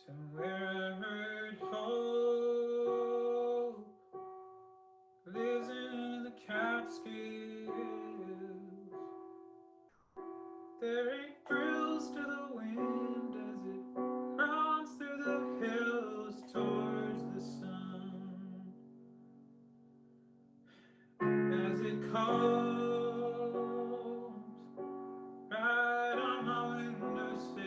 Somewhere I heard hope lives in the Catskills. There ain't frills to the wind as it runs through the hills towards the sun. As it comes right on my windowsill,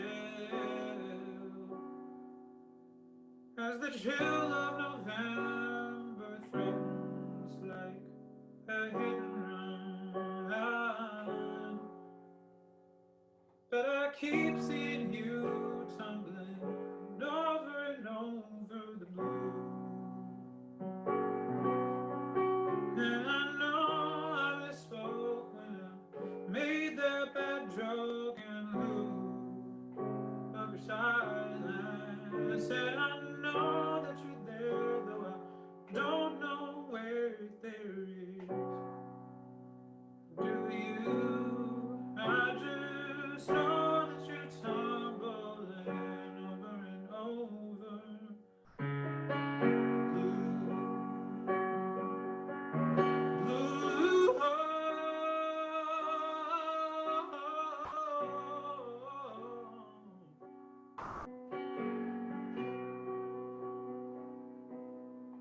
as the chill of November threatens like a hit and run. But I keep seeing you tumbling over and over the blue. And I know I misspoke when I made that bad joke and blew up your sideline. I said I know that you're there, though I don't know where there is. Do you? I just know that you're tumbling over and over. Blue, blue,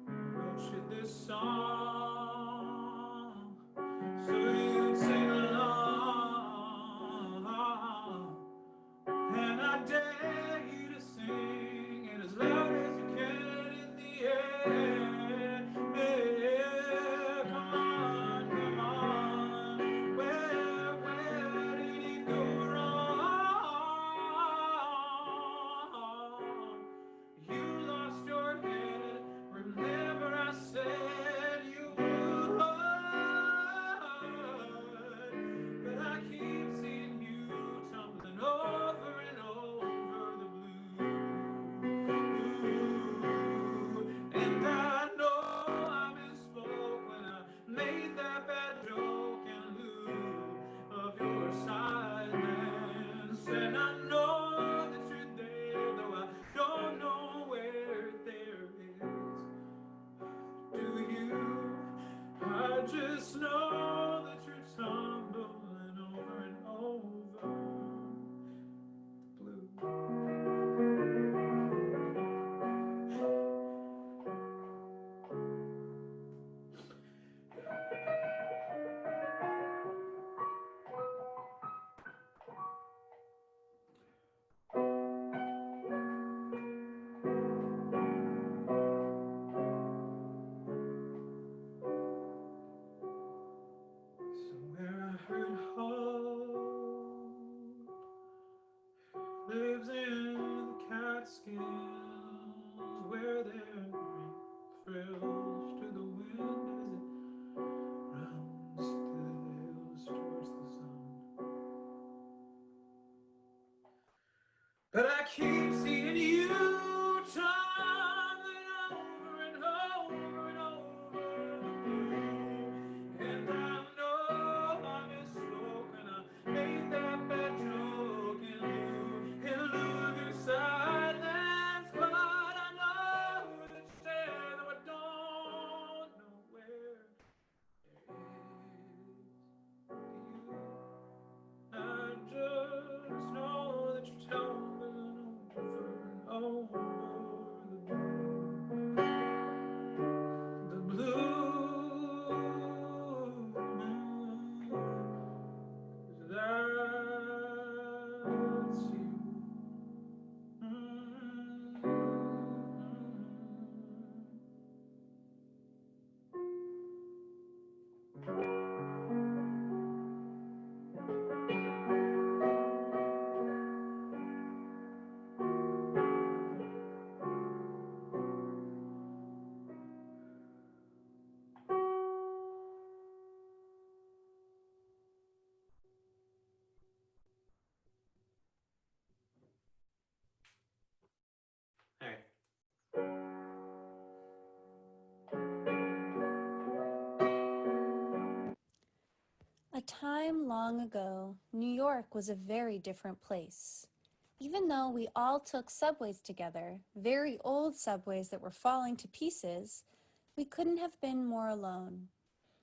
wrote you this song so you'd sing along, and I dare you to sing it as loud as you can in the air. Yeah, come on, come on. Where did you go wrong? You lost your head. Remember I said you would, but I keep seeing you tumbling over and over the blue. And I know I misspoke when I made that bad joke in lieu of your silence. And I know that you're there, though I don't know where there is. Do you? I just know that you're tumbling over and over the blue. Somewhere I heard hope lives in the Catskills, where there ain't frills to the wind as it runs through the hills towards the sun. But I keep seeing you tumbling over and over and over the blue. And I know I misspoke when I made that bad joke in lieu of your silence. But I know that you're there, though I don't know where there is. I just know that you're tumbling over and over the blue. 'Cause that's you. All right. A time long ago, New York was a very different place. Even though we all took subways together, very old subways that were falling to pieces, we couldn't have been more alone.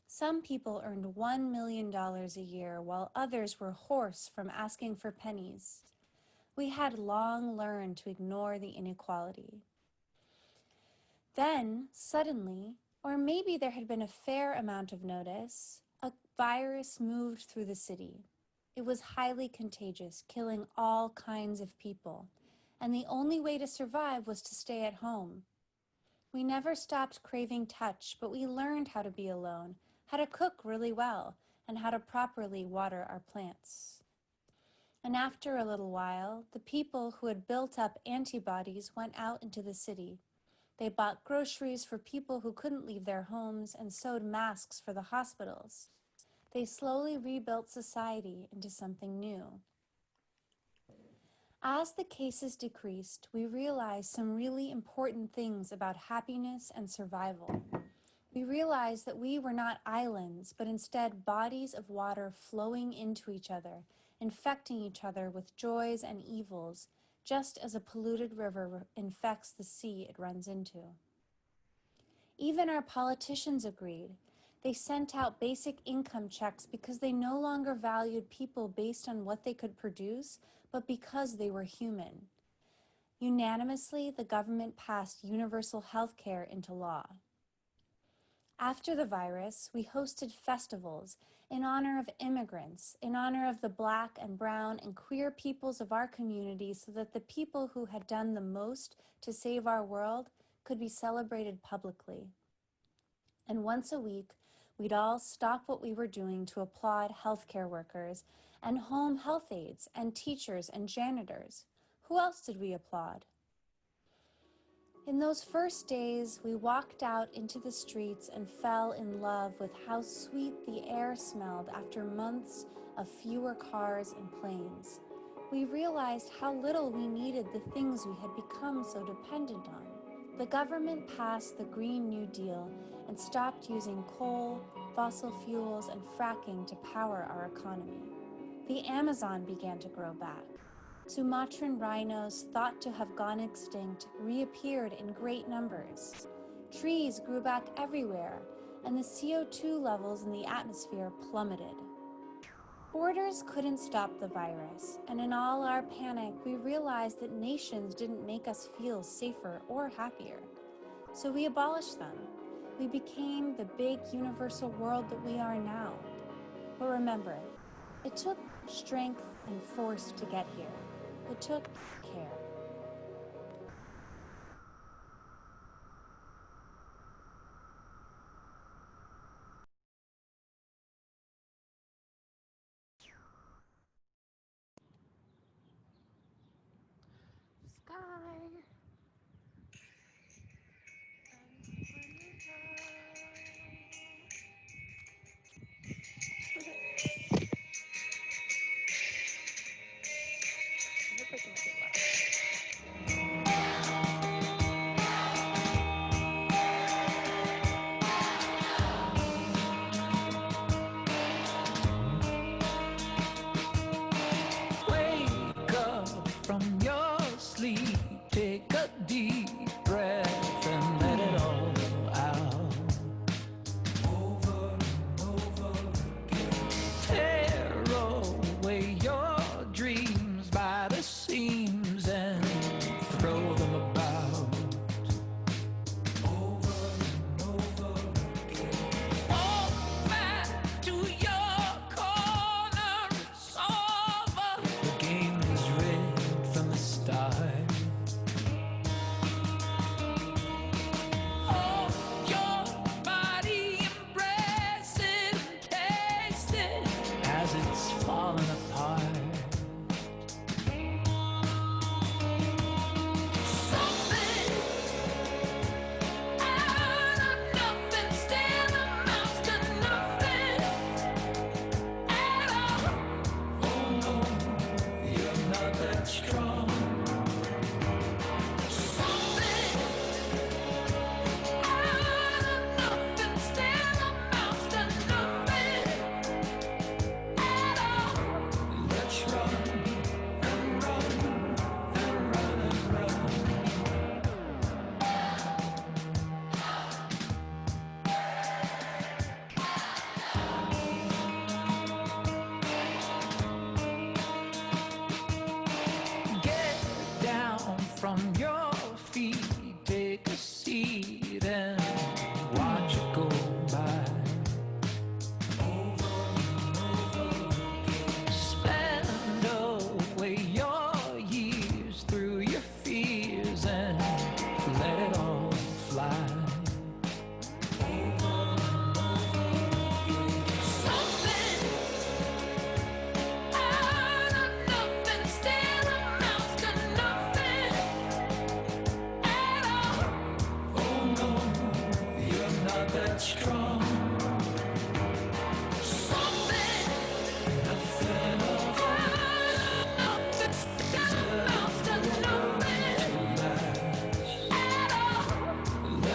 Some people earned $1 million a year while others were hoarse from asking for pennies. We had long learned to ignore the inequality. Then, suddenly, or maybe there had been a fair amount of notice, a virus moved through the city. It was highly contagious, killing all kinds of people, and the only way to survive was to stay at home. We never stopped craving touch, but we learned how to be alone, how to cook really well, and how to properly water our plants. And after a little while, the people who had built up antibodies went out into the city. They bought groceries for people who couldn't leave their homes and sewed masks for the hospitals. They slowly rebuilt society into something new. As the cases decreased, we realized some really important things about happiness and survival. We realized that we were not islands, but instead bodies of water flowing into each other, infecting each other with joys and evils, just as a polluted river infects the sea it runs into. Even our politicians agreed. They sent out basic income checks because they no longer valued people based on what they could produce, but because they were human. Unanimously, the government passed universal health care into law. After the virus, we hosted festivals in honor of immigrants, in honor of the Black and brown and queer peoples of our community, so that the people who had done the most to save our world could be celebrated publicly. And once a week, we'd all stop what we were doing to applaud healthcare workers and home health aides and teachers and janitors. Who else did we applaud? In those first days, we walked out into the streets and fell in love with how sweet the air smelled after months of fewer cars and planes. We realized how little we needed the things we had become so dependent on. The government passed the Green New Deal and stopped using coal, fossil fuels, and fracking to power our economy. The Amazon began to grow back. Sumatran rhinos thought to have gone extinct reappeared in great numbers. Trees grew back everywhere, and the CO2 levels in the atmosphere plummeted. Borders couldn't stop the virus, and in all our panic, we realized that nations didn't make us feel safer or happier. So we abolished them. We became the big universal world that we are now. But remember, it took strength and force to get here. It took care. Wake up from your sleep, take a deep breath and let it all out. Over and over again. Tear away your dreams by the seams and throw them about. Over and over again. Walk back to your corner, it's over. The game is rigged from the start.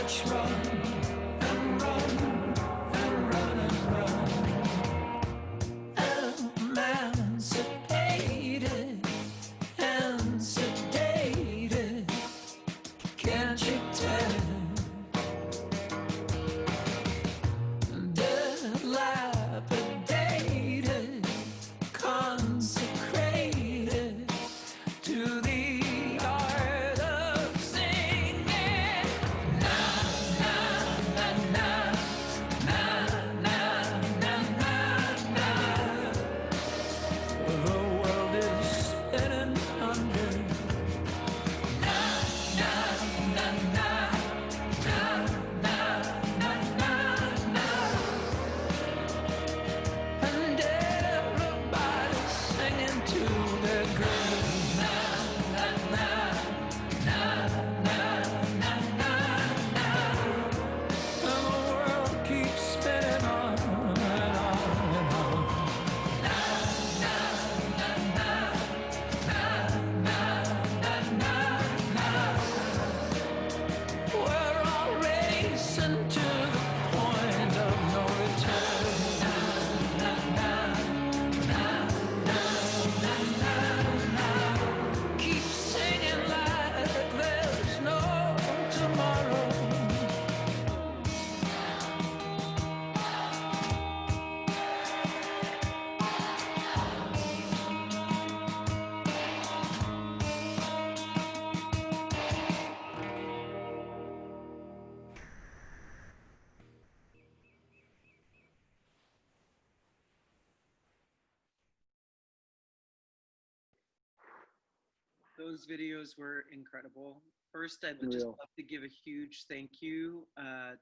Let's run and run and run and run. Emancipated and sedated. Can't you tell? Dilapidated, consecrated to the art of singing. Na na na na na na na na na. The world is spinning under. Na na na na na na na na na. And everybody's singing to their groove. Na na na na na na na na. And the world keeps spinning on and on and on. Na na na na na na na na na. We're all racing to the point of no return. Na na na na na na na na. Keep singing like there's no tomorrow. Those videos were incredible. First, I'd just Unreal. love to give a huge thank you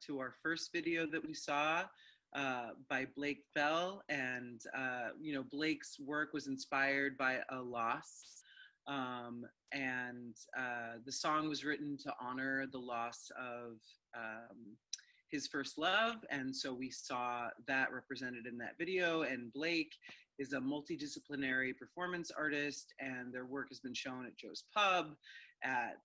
to our first video that we saw by Blake Fell. And, you know, Blake's work was inspired by a loss. The song was written to honor the loss of his first love. And so we saw that represented in that video. And Blake is a multidisciplinary performance artist, and their work has been shown at Joe's Pub, at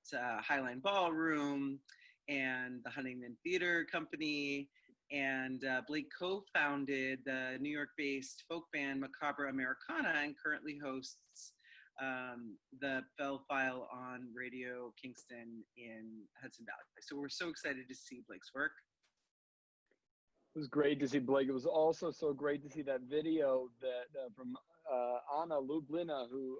Highline Ballroom, and the Huntington Theater Company. And Blake co-founded the New York-based folk band Macabre Americana and currently hosts the Fell File on Radio Kingston in Hudson Valley. So we're so excited to see Blake's work. It was great to see Blake. It was also so great to see that video that from Anna Lublina, who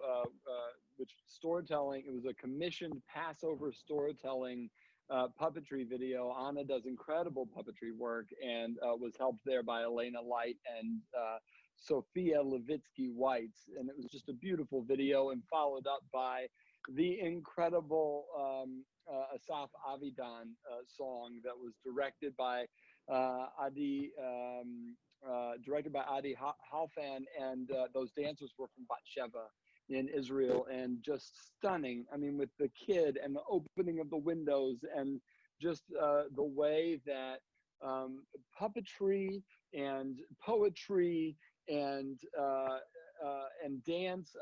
which storytelling. It was a commissioned Passover storytelling puppetry video. Anna does incredible puppetry work and was helped there by Elena Light and Sophia Levitsky-Whites. And it was just a beautiful video, and followed up by the incredible Asaf Avidan song that was directed by Adi Halfan, and those dancers were from Bat Sheva in Israel, and just stunning. I mean, with the kid and the opening of the windows, and just the way that puppetry and poetry and dance,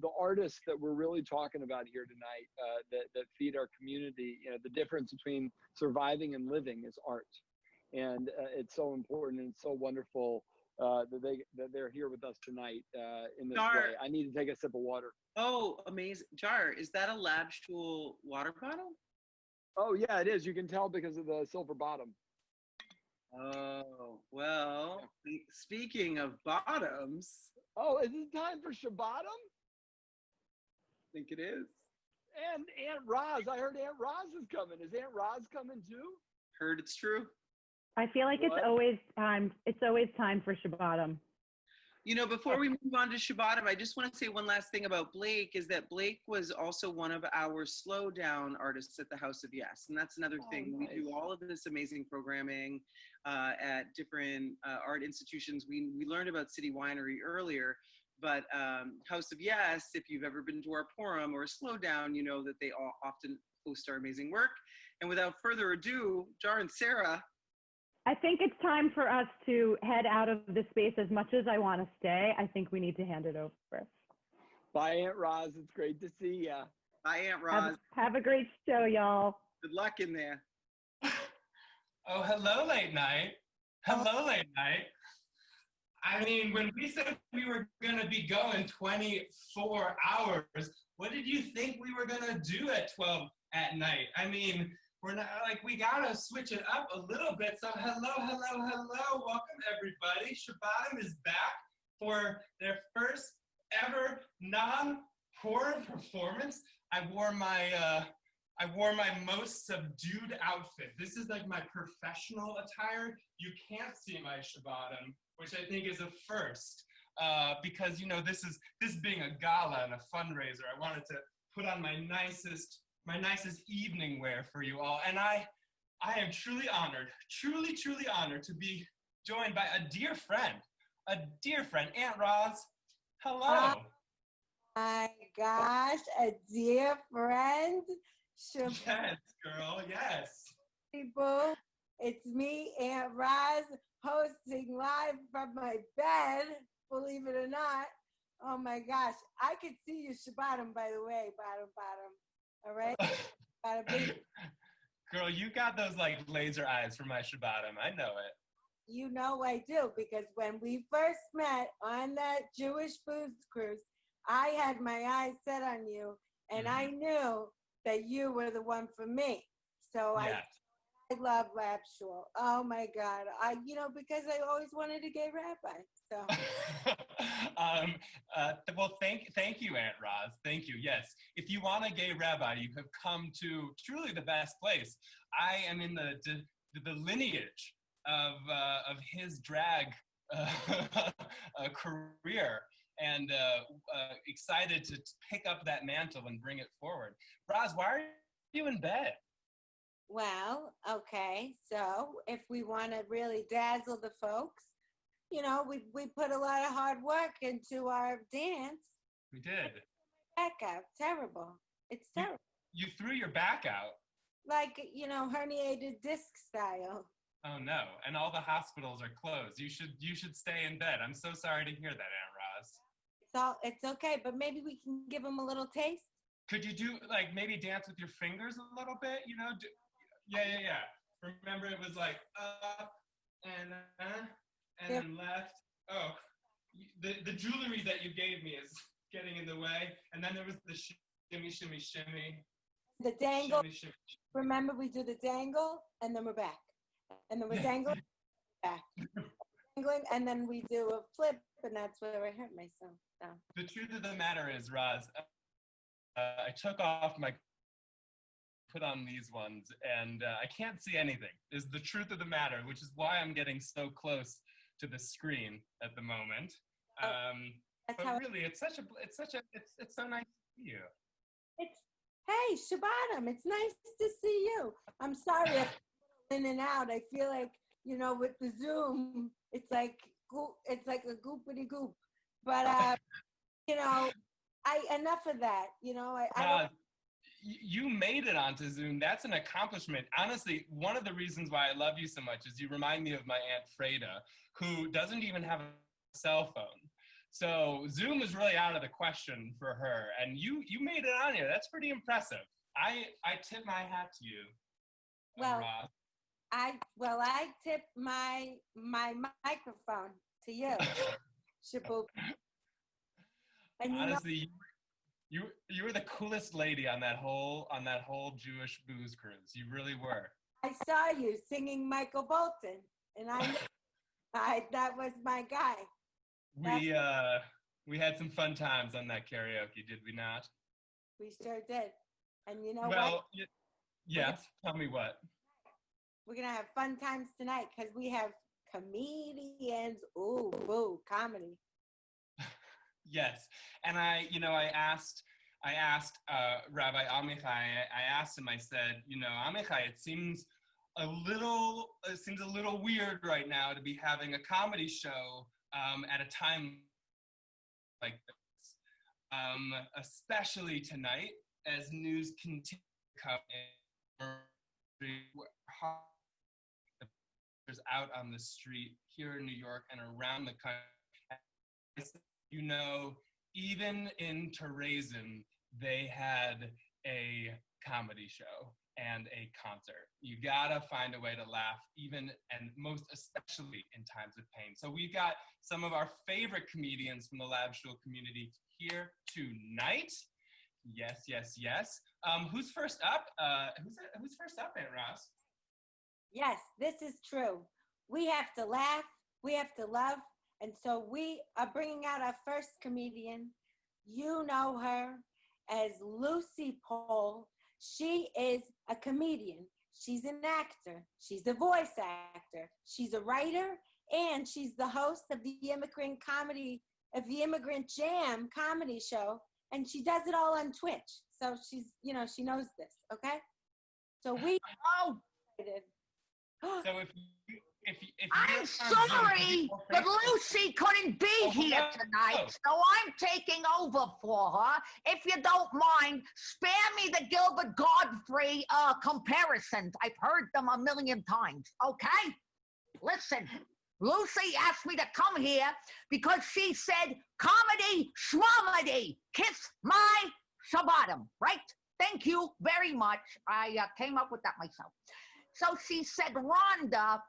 the artists that we're really talking about here tonight that feed our community. You know, the difference between surviving and living is art. And it's so important and so wonderful that they're here with us tonight in this way. I need to take a sip of water. Oh, amazing. Jar, is that a Lab Shul water bottle? Oh, yeah, it is. You can tell because of the silver bottom. Oh, well, speaking of bottoms. Oh, is it time for Shabbottom? I think it is. And Aunt Roz. I heard Aunt Roz is coming. Is Aunt Roz coming too? Heard it's true. I feel like it's always time. It's always time for Shabbottom. You know, before we move on to Shabbottom, I just want to say one last thing about Blake, is that Blake was also one of our slow down artists at the House of Yes. And that's another thing. Nice. We do all of this amazing programming at different art institutions. We learned about City Winery earlier, but House of Yes, if you've ever been to our Purim or Slow Down, you know that they all often host our amazing work. And without further ado, Jar and Sarah. I think it's time for us to head out of this space. As much as I want to stay, I think we need to hand it over. Bye, Aunt Roz. It's great to see ya. Bye, Aunt Roz. Have a great show, y'all. Good luck in there. Oh, hello, late night. Hello, late night. I mean, when we said we were going to be going 24 hours, what did you think we were going to do at 12 at night? I mean, we're not like, we got to switch it up a little bit. So hello, hello, hello. Welcome, everybody. Shabbottom is back for their first ever non-horror performance. I wore my most subdued outfit. This is like my professional attire. You can't see my Shabbottom, which I think is a first, because you know this being a gala and a fundraiser. I wanted to put on my nicest evening wear for you all, and I am truly honored, truly honored to be joined by a dear friend, Aunt Roz. Hello. My gosh, a dear friend. Yes, girl, yes. People, it's me, Aunt Roz, hosting live from my bed, believe it or not. Oh my gosh, I could see you Shabbottom, by the way, bottom. All right? Bada bing. Girl, you got those like laser eyes for my Shabbottom. I know it. You know I do, because when we first met on that Jewish booze cruise, I had my eyes set on you, and I knew that you were the one for me. So Yeah. I love Lab Shul. Oh my God. Because I always wanted a gay rabbi. So Well, thank you, Aunt Roz. Thank you. Yes. If you want a gay rabbi, you have come to truly the best place. I am in the lineage of his drag career, and excited to pick up that mantle and bring it forward. Roz, why are you in bed? Well, okay. So if we want to really dazzle the folks, we put a lot of hard work into our dance. We did. Back out. Terrible. It's terrible. You threw your back out. Like, herniated disc style. Oh no, and all the hospitals are closed. You should stay in bed. I'm so sorry to hear that, Aunt Roz. It's okay, but maybe we can give them a little taste. Could you do like maybe dance with your fingers a little bit? Yeah. Remember, it was like up and then left. Oh, the jewelry that you gave me is getting in the way. And then there was the shimmy. The dangle. Shimmy. Remember, we do the dangle, and then we're back. And then we're dangling, back. Dangling, and then we do a flip, and that's where I hurt myself. So. The truth of the matter is, Roz, I took off put on these ones, and I can't see anything, is the truth of the matter, which is why I'm getting so close to the screen at the moment. But really, it's so nice to see you. Hey, Shabbottom, it's nice to see you. I'm sorry if I'm in and out. I feel like, with the Zoom, it's like a goopity goop. But, enough of that, I don't. You made it onto Zoom. That's an accomplishment. Honestly, one of the reasons why I love you so much is you remind me of my Aunt Freda, who doesn't even have a cell phone. So Zoom is really out of the question for her. And you made it on here. That's pretty impressive. I tip my hat to you. Well, Roz. I tip my microphone to you, Shaboop. And honestly, you were the coolest lady on that whole Jewish booze cruise. You really were. I saw you singing Michael Bolton, and that was my guy. We had some fun times on that karaoke, did we not? We sure did. And you know what? Yes. Tell me what. We're gonna have fun times tonight because we have comedians. Ooh, boo, comedy. Yes, and I asked Rabbi Amichai. I asked him. I said, Amichai, it seems a little weird right now to be having a comedy show at a time like this, especially tonight as news continues to come in. There's out on the street here in New York and around the country. Even in Terezin, they had a comedy show. and a concert. You gotta find a way to laugh, even and most especially in times of pain. So we've got some of our favorite comedians from the Lab Shul community here tonight. Yes, yes, yes. Who's first up? Who's first up, Aunt Ross? Yes, this is true. We have to laugh, we have to love, and so we are bringing out our first comedian. You know her as Lucy Pohl. She is a comedian. She's an actor. She's a voice actor. She's a writer, and she's the host of the Immigrant Jam comedy show, and she does it all on Twitch. So she's, she knows this, okay? So we So if I'm sorry, but Lucy couldn't be here tonight, so I'm taking over for her. If you don't mind, spare me the Gilbert Godfrey comparisons. I've heard them a million times, okay? Listen, Lucy asked me to come here because she said, comedy, schmomedy, kiss my Shabbottom, right? Thank you very much. I came up with that myself. So she said, Rhonda,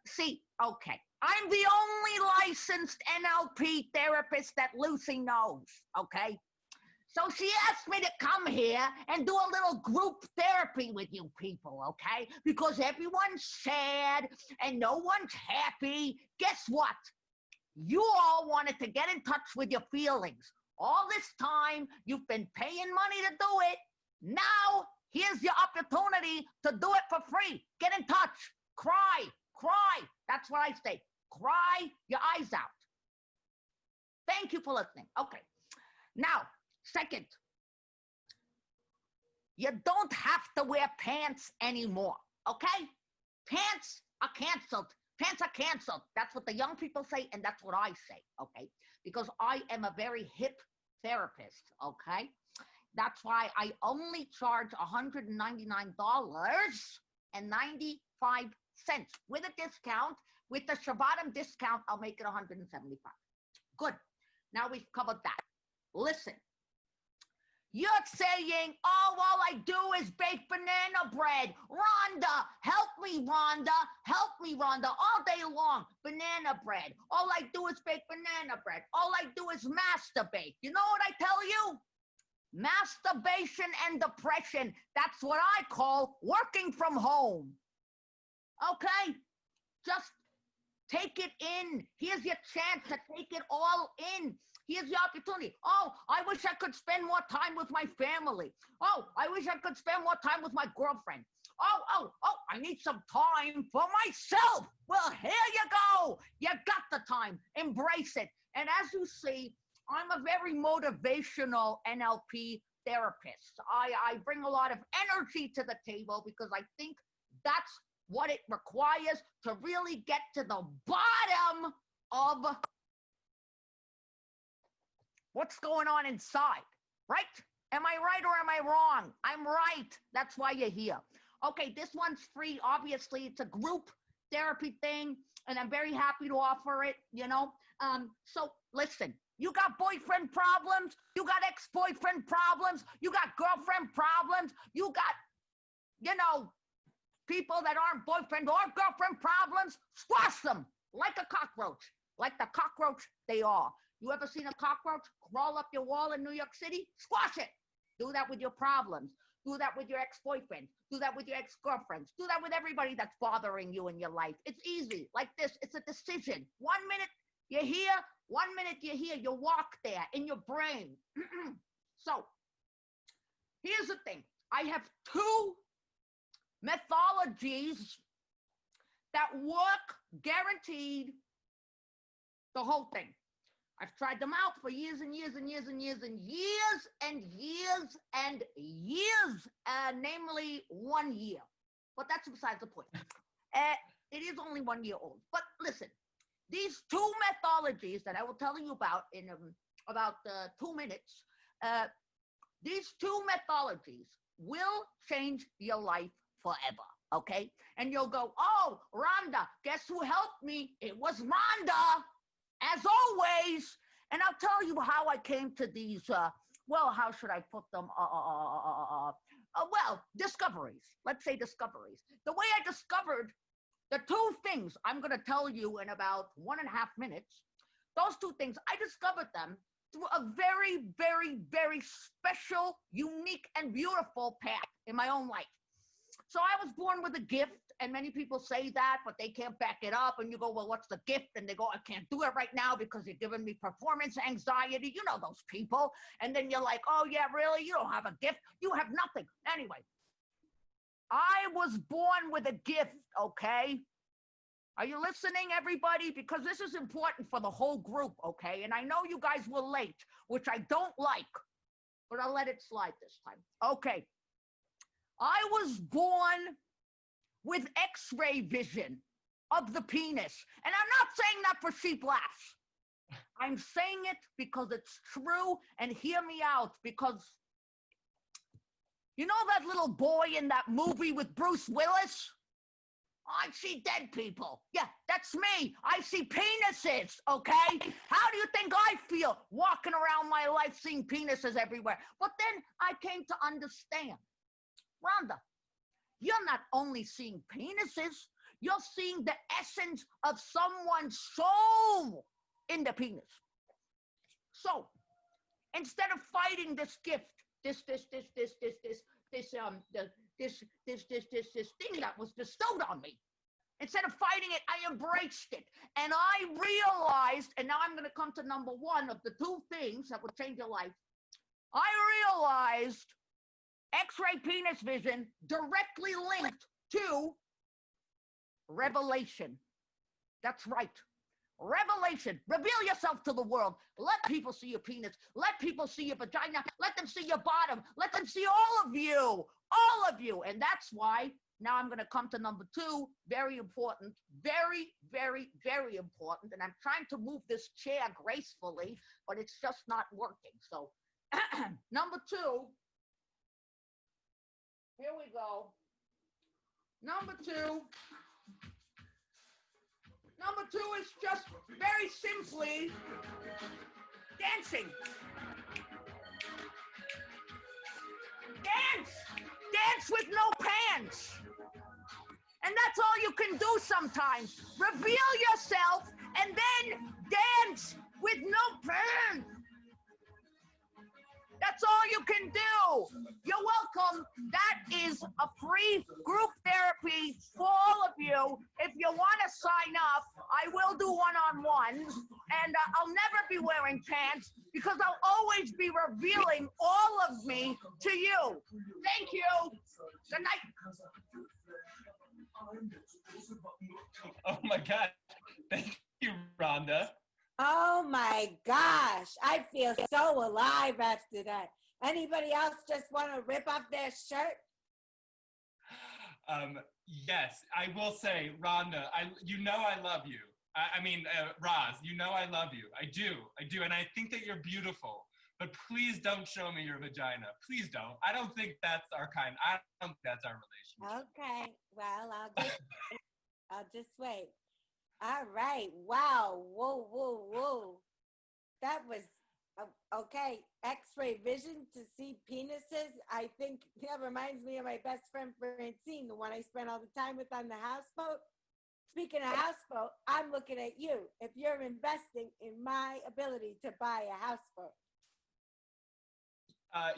see, okay, I'm the only licensed NLP therapist that Lucy knows, okay? So she asked me to come here and do a little group therapy with you people, okay? Because everyone's sad and no one's happy. Guess what? You all wanted to get in touch with your feelings. All this time, you've been paying money to do it. Now, here's your opportunity to do it for free. Get in touch. Cry. That's what I say. Cry your eyes out. Thank you for listening. Okay. Now, second, you don't have to wear pants anymore, okay? Pants are canceled. Pants are canceled. That's what the young people say, and that's what I say, okay? Because I am a very hip therapist, okay? That's why I only charge $199.95 with a discount. With the Shabbottom discount, I'll make it $175. Good. Now we've covered that. Listen, you're saying, oh, all I do is bake banana bread. Rhonda, help me, Rhonda. Help me, Rhonda. All day long, banana bread. All I do is bake banana bread. All I do is masturbate. You know what I tell you? Masturbation and depression. That's what I call working from home. Okay? Just take it in. Here's your chance to take it all in. Here's your opportunity. Oh, I wish I could spend more time with my family. Oh, I wish I could spend more time with my girlfriend. Oh, I need some time for myself. Well, here you go. You got the time. Embrace it. And as you see, I'm a very motivational NLP therapist. I bring a lot of energy to the table because I think that's what it requires to really get to the bottom of what's going on inside, right? Am I right or am I wrong? I'm right. That's why you're here. Okay, this one's free. Obviously, it's a group therapy thing, and I'm very happy to offer it, So listen, you got boyfriend problems, you got ex-boyfriend problems, you got girlfriend problems, you got, people that aren't boyfriend or girlfriend problems, squash them like a cockroach, like the cockroach they are. You ever seen a cockroach crawl up your wall in New York City? Squash it. Do that with your problems. Do that with your ex-boyfriend. Do that with your ex-girlfriends. Do that with everybody that's bothering you in your life. It's easy, like this. It's a decision. 1 minute you're here, 1 minute you're here. You walk there in your brain. So here's the thing. I have 2 methodologies that work guaranteed the whole thing. I've tried them out for years and years and years and years and years and years and years, namely 1 year. But that's besides the point. It is only 1 year old. But listen, these 2 methodologies that I will tell you about in about 2 minutes, these 2 methodologies will change your life forever, okay? And you'll go, oh, Rhonda, guess who helped me? It was Rhonda, as always. And I'll tell you how I came to these, well, how should I put them? well, discoveries. Let's say discoveries. The way I discovered the two things I'm going to tell you in about 1.5 minutes, those two things, I discovered them through a very, very, very special, unique, and beautiful path in my own life. So I was born with a gift, and many people say that, but they can't back it up. And you go, well, what's the gift? And they go, I can't do it right now because you're giving me performance anxiety. You know those people. And then you're like, oh, yeah, really? You don't have a gift. You have nothing. Anyway, I was born with a gift, okay? Are you listening, everybody? Because this is important for the whole group, okay? And I know you guys were late, which I don't like, but I'll let it slide this time. Okay. I was born with X-ray vision of the penis. And I'm not saying that for sheep laughs. I'm saying it because it's true, and hear me out, because you know that little boy in that movie with Bruce Willis? I see dead people. Yeah, that's me. I see penises, okay? How do you think I feel walking around my life seeing penises everywhere? But then I came to understand, Rhonda, you're not only seeing penises, you're seeing the essence of someone's soul in the penis. So instead of fighting this gift, this thing that was bestowed on me, instead of fighting it, I embraced it. And I realized, and now I'm going to come to number one of the two things that would change your life. I realized X-ray penis vision directly linked to revelation. That's right. Revelation. Reveal yourself to the world. Let people see your penis. Let people see your vagina. Let them see your bottom. Let them see all of you. All of you. And that's why now I'm going to come to number two. Very important. Very, very, very important. And I'm trying to move this chair gracefully, but it's just not working. So number two. Here we go. Number two is just very simply dancing. Dance! Dance with no pants. And that's all you can do sometimes. Reveal yourself and then dance with no pants. That's all you can do. You're welcome. That is a free group therapy for all of you. If you want to sign up, I will do one-on-ones, and I'll never be wearing pants because I'll always be revealing all of me to you. Thank you. Good night. Oh my God. Thank you, Rhonda. Oh my gosh, I feel so alive after that. Anybody else just want to rip off their shirt? Yes, I will say, Rhonda, you know I love you. I mean, Roz, you know I love you. I do, and I think that you're beautiful. But please don't show me your vagina. Please don't. I don't think that's our kind. I don't think that's our relationship. Okay, well, I'll just wait. All right. Wow. Whoa, whoa, whoa. That was, okay. X-ray vision to see penises. I think that reminds me of my best friend Francine, the one I spent all the time with on the houseboat. Speaking of houseboat, I'm looking at you. If you're investing in my ability to buy a houseboat.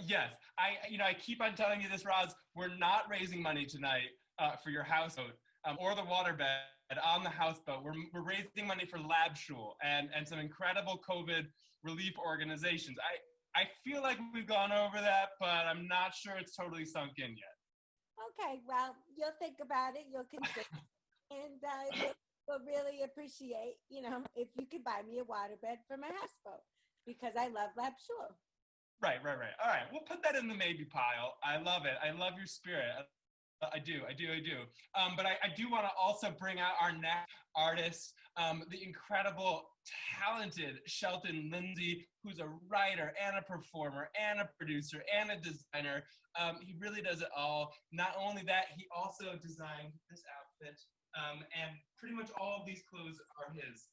Yes. I keep on telling you this, Roz. We're not raising money tonight for your houseboat or the waterbed. On the houseboat, we're raising money for Shul and some incredible COVID relief organizations. I feel like we've gone over that, but I'm not sure it's totally sunk in yet. Okay, well, you'll think about it, you'll consider, and we'll really appreciate, if you could buy me a waterbed for my houseboat, because I love Shul. Right. All right, we'll put that in the maybe pile. I love it. I love your spirit. I do. But I do want to also bring out our next artist, the incredible, talented Shelton Lindsay, who's a writer and a performer and a producer and a designer. He really does it all. Not only that, he also designed this outfit, and pretty much all of these clothes are his.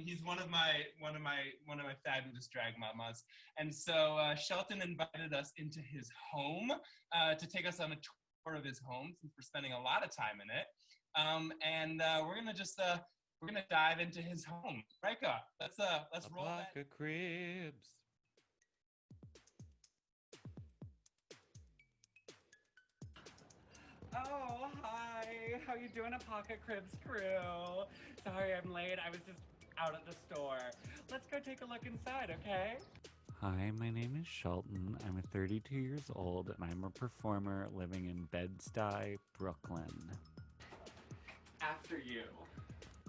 He's one of my fabulous drag mamas. And so Shelton invited us into his home to take us on a tour of his home, since we're spending a lot of time in it. We're gonna dive into his home. Rika, let's roll that. Pocket Cribs. Oh, hi. How you doing, Pocket Cribs crew? Sorry I'm late. I was just out at the store. Let's go take a look inside, okay? Hi, my name is Shelton. I'm 32 years old, and I'm a performer living in Bed-Stuy, Brooklyn. After you.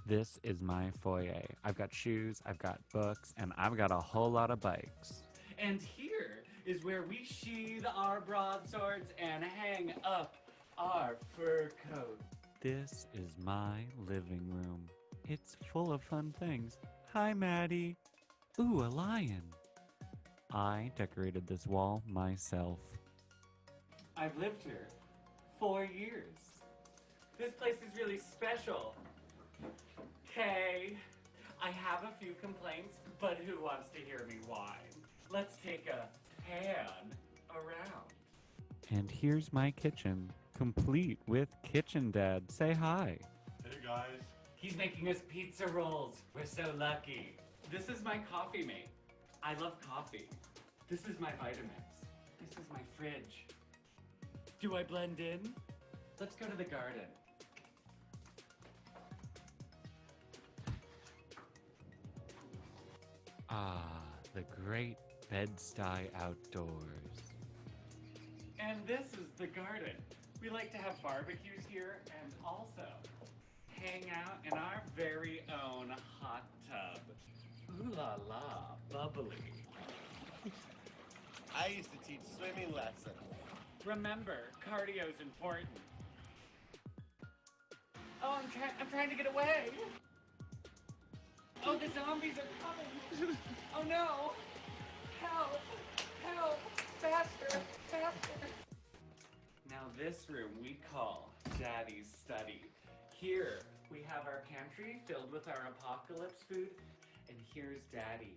This is my foyer. I've got shoes, I've got books, and I've got a whole lot of bikes. And here is where we sheathe our broadswords and hang up our fur coat. This is my living room. It's full of fun things. Hi, Maddie. Ooh, a lion. I decorated this wall myself. I've lived here 4 years. This place is really special. Okay, I have a few complaints, but who wants to hear me whine? Let's take a pan around. And here's my kitchen, complete with Kitchen Dad. Say hi. Hey guys. He's making us pizza rolls. We're so lucky. This is my coffee mate. I love coffee. This is my Vitamix. This is my fridge. Do I blend in? Let's go to the garden. Ah, the great Bed-Stuy outdoors. And this is the garden. We like to have barbecues here and also hang out in our very own hot tub. Ooh la la, bubbly. I used to teach swimming lessons. Remember, cardio's important. Oh, I'm trying to get away. Oh, the zombies are coming. Oh no. Help, help, faster, faster. Now this room we call Daddy's study. Here we have our pantry filled with our apocalypse food, and here's Daddy.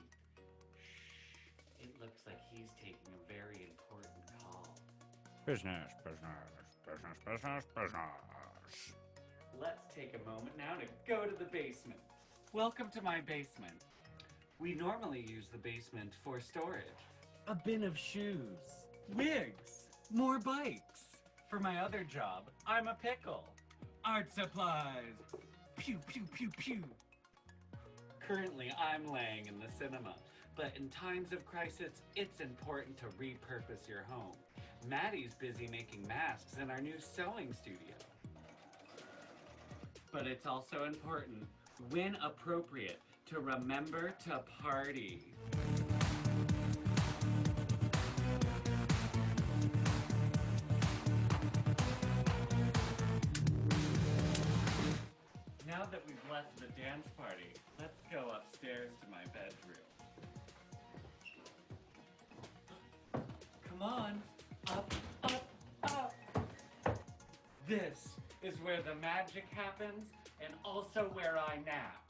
Shh, it looks like he's taking a very important call. Business, business, business, business, business. Let's take a moment now to go to the basement. Welcome to my basement. We normally use the basement for storage. A bin of shoes, wigs, more bikes. For my other job, I'm a pickle. Art supplies. Pew, pew, pew, pew. Currently, I'm laying in the cinema, but in times of crisis, it's important to repurpose your home. Maddie's busy making masks in our new sewing studio. But it's also important, when appropriate, to remember to party. Now that we've left the dance party, let's go upstairs to my bedroom. Come on, up, up, up. This is where the magic happens and also where I nap.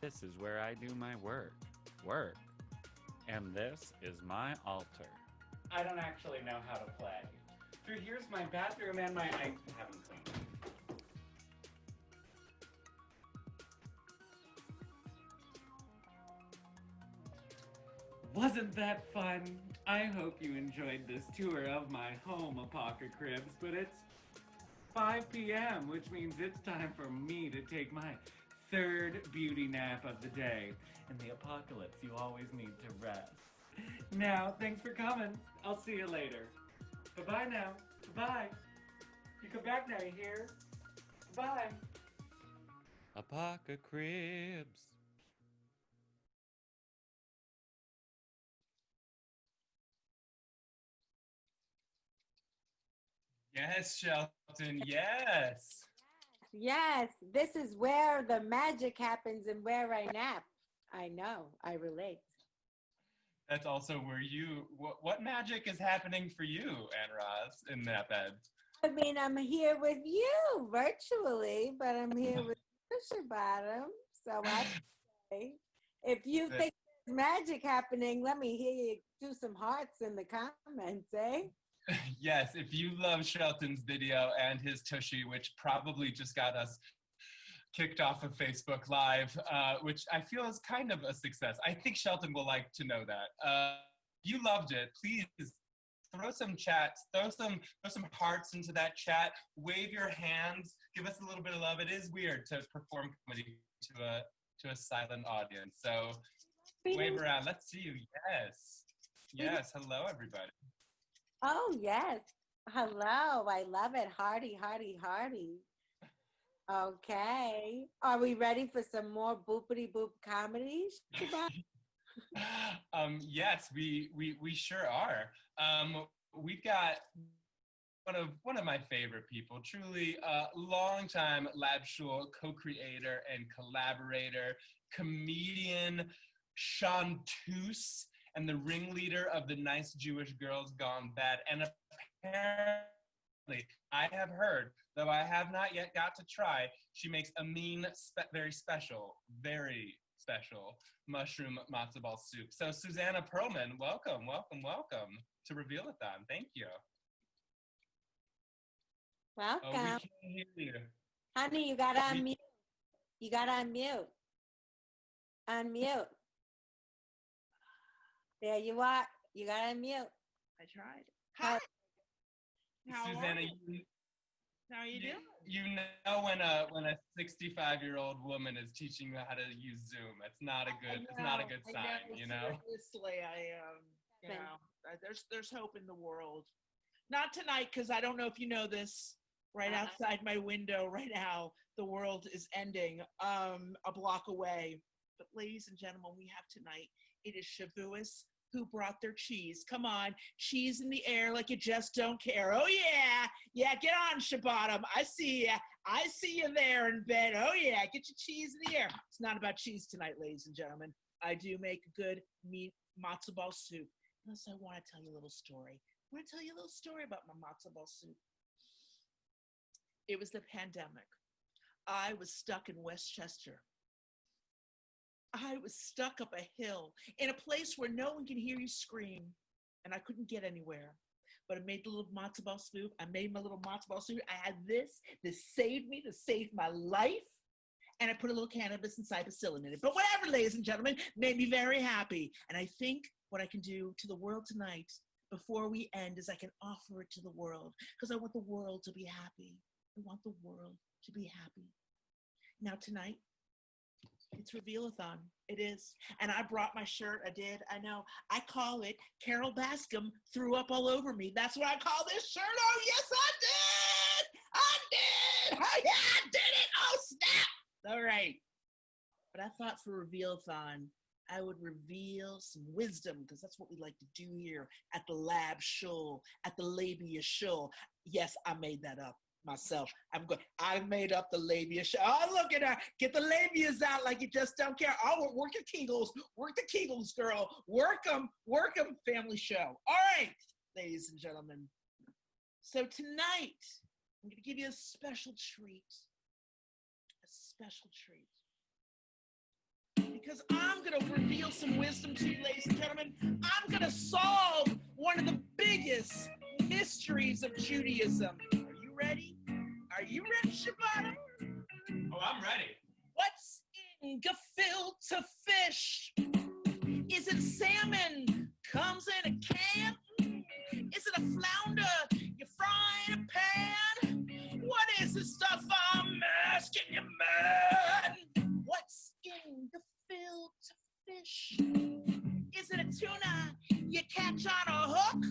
This is where I do my work. And this is my altar. I don't actually know how to play. Through here's my bathroom and I haven't cleaned. Wasn't that fun? I hope you enjoyed this tour of my home, Apoca Cribs, but it's 5 p.m., which means it's time for me to take my third beauty nap of the day. In the apocalypse, you always need to rest. Now, thanks for coming. I'll see you later. Bye-bye now. Bye. You come back now, you hear? Bye. Apoca Cribs. Yes, Shelton, yes. Yes, this is where the magic happens and where I nap. I know, I relate. That's also where what magic is happening for you, Ann Ross, in that bed? I mean, I'm here with you virtually, but I'm here with you, Shabbottom. So I say, if you think there's magic happening, let me hear you do some hearts in the comments, eh? Yes, if you love Shelton's video and his tushy, which probably just got us kicked off of Facebook Live, which I feel is kind of a success. I think Shelton will like to know that. If you loved it, please throw some chats, throw some hearts into that chat, wave your hands, give us a little bit of love. It is weird to perform comedy to a silent audience. So wave around. Let's see you. Yes. Yes. Hello, everybody. Oh, yes. Hello. I love it. Hearty, hearty, hearty. Okay. Are we ready for some more boopity boop comedies? Yes, we sure are. We've got one of my favorite people, truly longtime Lab Shul co-creator and collaborator, comedian Chanteuse, and the ringleader of the Nice Jewish Girls Gone Bad. And apparently, I have heard, though I have not yet got to try, she makes a mean, very special mushroom matzo ball soup. So Susanna Perlman, welcome to Reveal-a-Thon. Thank you. Welcome. Oh, we can't hear you. Honey, you got to unmute. You got to unmute. Unmute. There you are. You got to unmute. I tried. Hi. How Susanna, are you? How are you doing? You know when a 65-year-old woman is teaching you how to use Zoom, it's not a good sign, you know. Seriously, there's hope in the world. Not tonight, because I don't know if you know this. Right outside my window right now, the world is ending a block away. But ladies and gentlemen, we have tonight. It is Shavuos. Who brought their cheese? Come on, cheese in the air like you just don't care. Oh yeah, get on, Shabbottom. I see you there in bed. Oh yeah, get your cheese in the air. It's not about cheese tonight, ladies and gentlemen. I do make a good meat matzo ball soup. Plus, I want to tell you a little story. I want to tell you a little story about my matzo ball soup. It was the pandemic. I was stuck in Westchester. I was stuck up a hill in a place where no one can hear you scream, and I couldn't get anywhere. But I made the little matzo ball soup. I made my little matzo ball soup. I had this saved me, this saved my life, and I put a little cannabis and cypicillin in it. But whatever, ladies and gentlemen, made me very happy. And I think what I can do to the world tonight before we end is I can offer it to the world, because I want the world to be happy. I want the world to be happy. Now tonight, it's Reveal-a-Thon. It is. And I brought my shirt. I did. I know. I call it Carol Bascom threw up all over me. That's what I call this shirt. Oh, yes, I did. Oh, yeah, I did it. Oh, snap. All right. But I thought for Reveal-a-Thon, I would reveal some wisdom, because that's what we like to do here at the Lab Shul, at the Labia Shul. Yes, I made that up myself. I made up the labia. Oh, look at her. Get the labias out like you just don't care. Oh, work your Kegels. Work the Kegels, girl. Work them. Family show. All right, ladies and gentlemen. So tonight, I'm going to give you a special treat. A special treat. Because I'm going to reveal some wisdom to you, ladies and gentlemen. I'm going to solve one of the biggest mysteries of Judaism. Are you ready? Are you ready, Shabbottom? Oh, I'm ready. What's in gefilte fish? Is it salmon? Comes in a can? Is it a flounder you fry in a pan? What is this stuff I'm asking you, man? What's in gefilte fish? Is it a tuna you catch on a hook?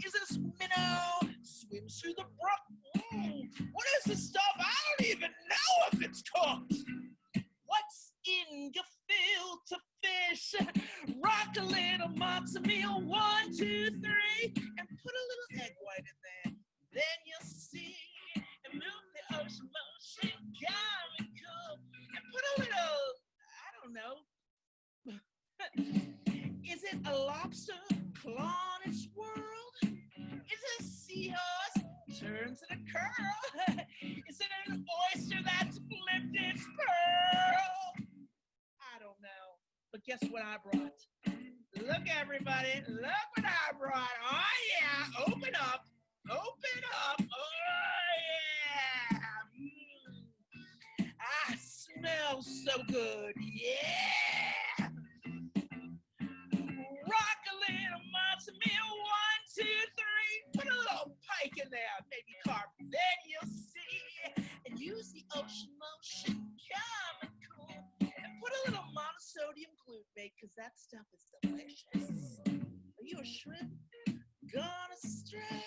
Is it a minnow swims through the brook? What is this stuff? I don't even know if it's cooked. What's in gefilte fish? Rock a little matzo meal, 1, 2, 3, and put a little egg white in there. Then you'll see, and move the ocean motion, got me cool, and put a little, I don't know. Is it a lobster clawing its world? Is it a seahorse turns in a curl? Is it an oyster that's flipped its pearl? guess what I brought? Look, everybody, look what I brought. Oh, yeah, open up, open up. Oh, yeah. Ah, smells so good, yeah. Rock a little matzo meal, 1, 2, 3. Put a little pike in there, maybe carp, then you'll see. And use the ocean motion chemical. And put a little monosodium glutamate, because that stuff is delicious. Are you a shrimp gonna stray?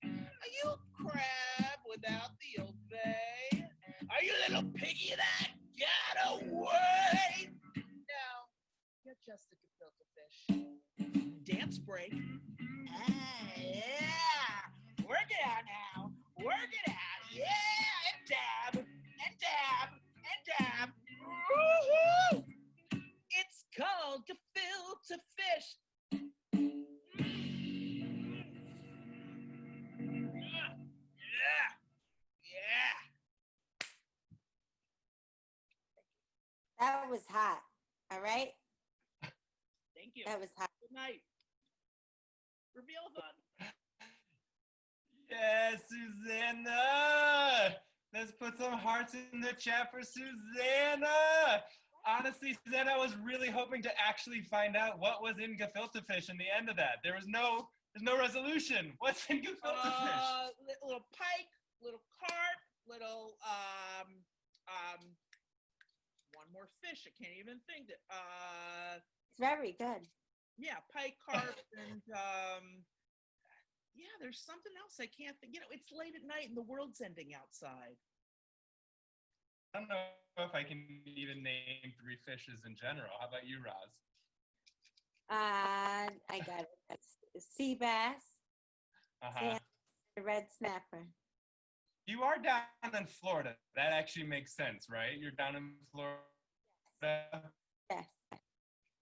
Are you a crab without the old bay? Are you a little piggy that got away? No, you're just a gefilte fish. Dance break. Ah, yeah. Work it out now. Work it out. Yeah. And dab. And dab. And dab. Woo-hoo! It's called gefilte fish. Yeah. Yeah. That was hot. All right. Thank you. That was hot. Good night. Reveal-a-Thon. Yes, Susanna! Let's put some hearts in the chat for Susanna! Honestly, Susanna, I was really hoping to actually find out what was in gefilte fish in the end of that. There's no resolution. What's in gefilte fish? Little pike, little carp, little one more fish. I can't even think that. It's very good. Yeah, pike, carp, and yeah, there's something else I can't think. You know, it's late at night and the world's ending outside. I don't know if I can even name 3 fishes in general. How about you, Roz? I got it. That's sea bass, Uh-huh. red snapper. You are down in Florida. That actually makes sense, right? You're down in Florida. Yes.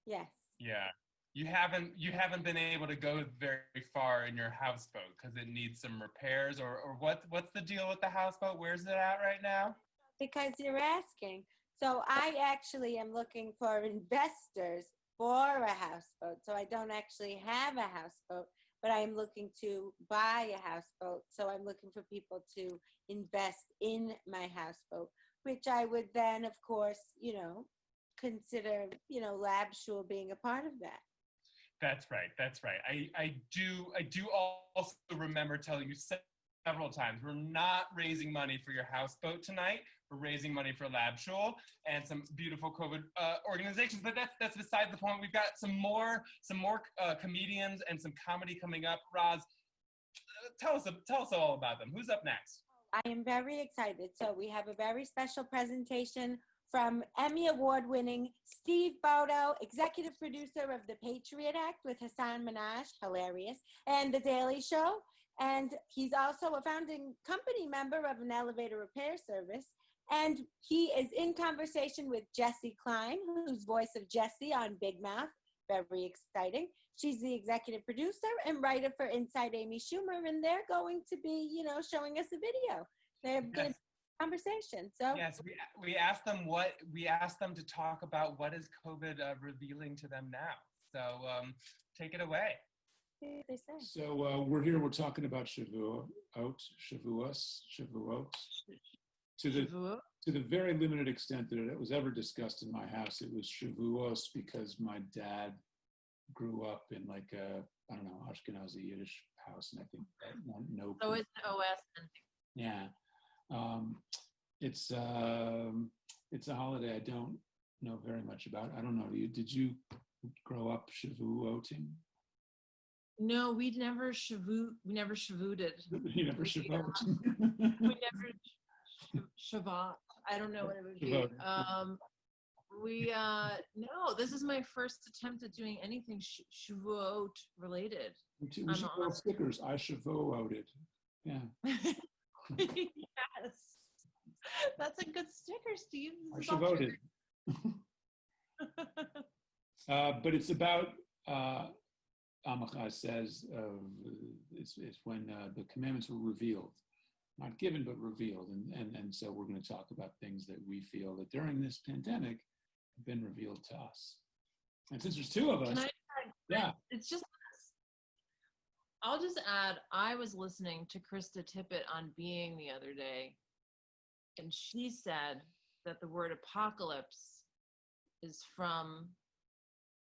Yes. Yeah. You haven't been able to go very far in your houseboat because it needs some repairs, or what's the deal with the houseboat? Where's it at right now? Because you're asking. So I actually am looking for investors for a houseboat. So I don't actually have a houseboat, but I'm looking to buy a houseboat. So I'm looking for people to invest in my houseboat, which I would then, of course, consider, Shul being a part of that. That's right. I do also remember telling you several times, we're not raising money for your houseboat tonight. We're raising money for Shul and some beautiful COVID organizations. But that's beside the point. We've got some more comedians and some comedy coming up. Roz, tell us all about them. Who's up next? I am very excited. So we have a very special presentation from Emmy Award-winning Steve Bodo, executive producer of The Patriot Act with Hassan Minhaj, hilarious, and The Daily Show. And he's also a founding company member of an elevator repair service. And he is in conversation with Jessie Klein, who's voice of Jessie on Big Mouth. Very exciting. She's the executive producer and writer for Inside Amy Schumer, and they're going to be, showing us a video. They're going to conversation. So yes, we asked them to talk about what is COVID revealing to them now. So take it away. They say. So we're here. We're talking about Shavuot. To the very limited extent that it was ever discussed in my house, it was Shavuos because my dad grew up in like a, I don't know, Ashkenazi Yiddish house, and I think that no. So it's OS. Yeah. It's a holiday I don't know very much about. I don't know. Did you grow up Shavuoting? No, we never shavuted. You never Shavuot. We never Shabbat. I don't know what it would be. No, this is my first attempt at doing anything Shavuot related. We should throw stickers. I Shavuoted. Yeah. Yes. That's a good sticker, Steve. I Shavuoted. But it's about, Amacha says, it's when the commandments were revealed. Not given, but revealed. And so we're going to talk about things that we feel that during this pandemic have been revealed to us. And since there's two of us, Can I? yeah. It's just. I'll just add. I was listening to Krista Tippett on Being the other day, and she said that the word apocalypse is from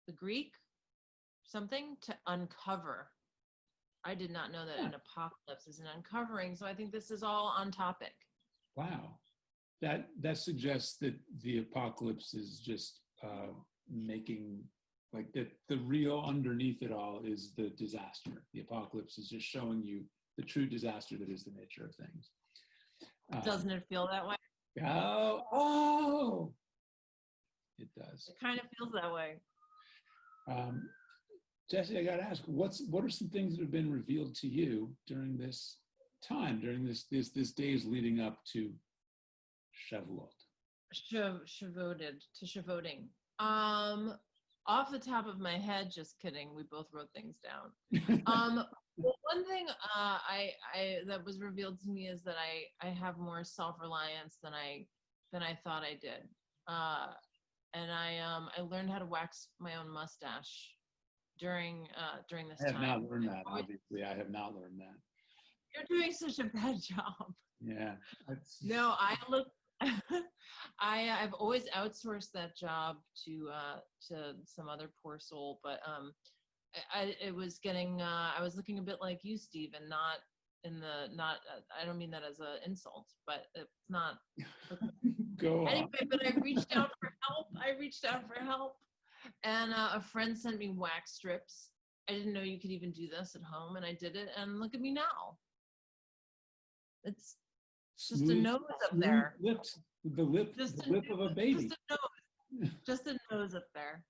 the Greek something to uncover. I did not know that an apocalypse is an uncovering, so I think this is all on topic. Wow. That suggests that the apocalypse is just making, like, the real underneath it all is the disaster. The apocalypse is just showing you the true disaster that is the nature of things. Doesn't it feel that way? Oh, it does. It kind of feels that way. Jesse, I got to ask, what are some things that have been revealed to you during this time, during this days leading up to Shavuot? Shavuoting. Off the top of my head, just kidding. We both wrote things down. Well, one thing I that was revealed to me is that I have more self-reliance than I thought I did. And I learned how to wax my own mustache during this time. I have not learned that, obviously. I have not learned that. You're doing such a bad job. Yeah. No, I've always outsourced that job to some other poor soul, but I was looking a bit like you, Steve, and I don't mean that as an insult, but it's not. Go on. Anyway, but I reached out for help. And a friend sent me wax strips. I didn't know you could even do this at home, and I did it, and look at me now. It's just a nose up there. Lips, the lip of a baby. Just a nose up there.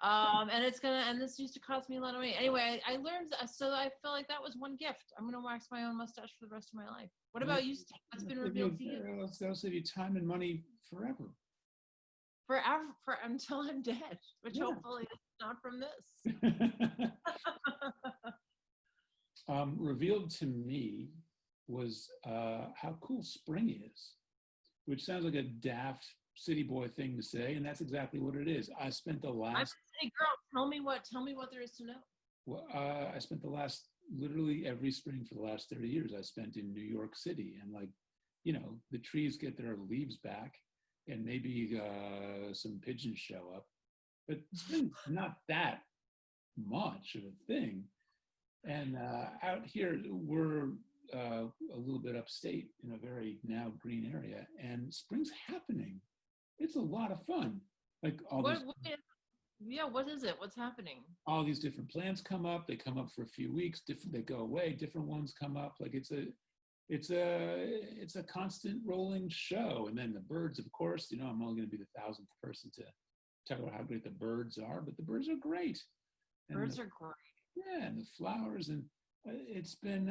And this used to cost me a lot of money. Anyway, I learned, so I feel like that was one gift. I'm going to wax my own mustache for the rest of my life. What about you, Steve? What's been revealed to you? That'll save you time and money forever. Forever, until I'm dead, which hopefully is not from this. Revealed to me was how cool spring is, which sounds like a daft city boy thing to say, and that's exactly what it is. I spent the last. I'm a city girl. Tell me what there is to know. Well, I spent the last, literally every spring for the last 30 years, I spent in New York City, and the trees get their leaves back, and maybe some pigeons show up, but spring's not that much of a thing. And out here, we're a little bit upstate in a very now green area, and spring's happening. It's a lot of fun. Like what is it? What's happening? All these different plants come up. They come up for a few weeks. They go away. Different ones come up. Like it's a constant rolling show. And then the birds, of course. I'm only going to be the 1,000th person to talk about how great the birds are, but the birds are great. Birds are great. Yeah, and the flowers, and it's been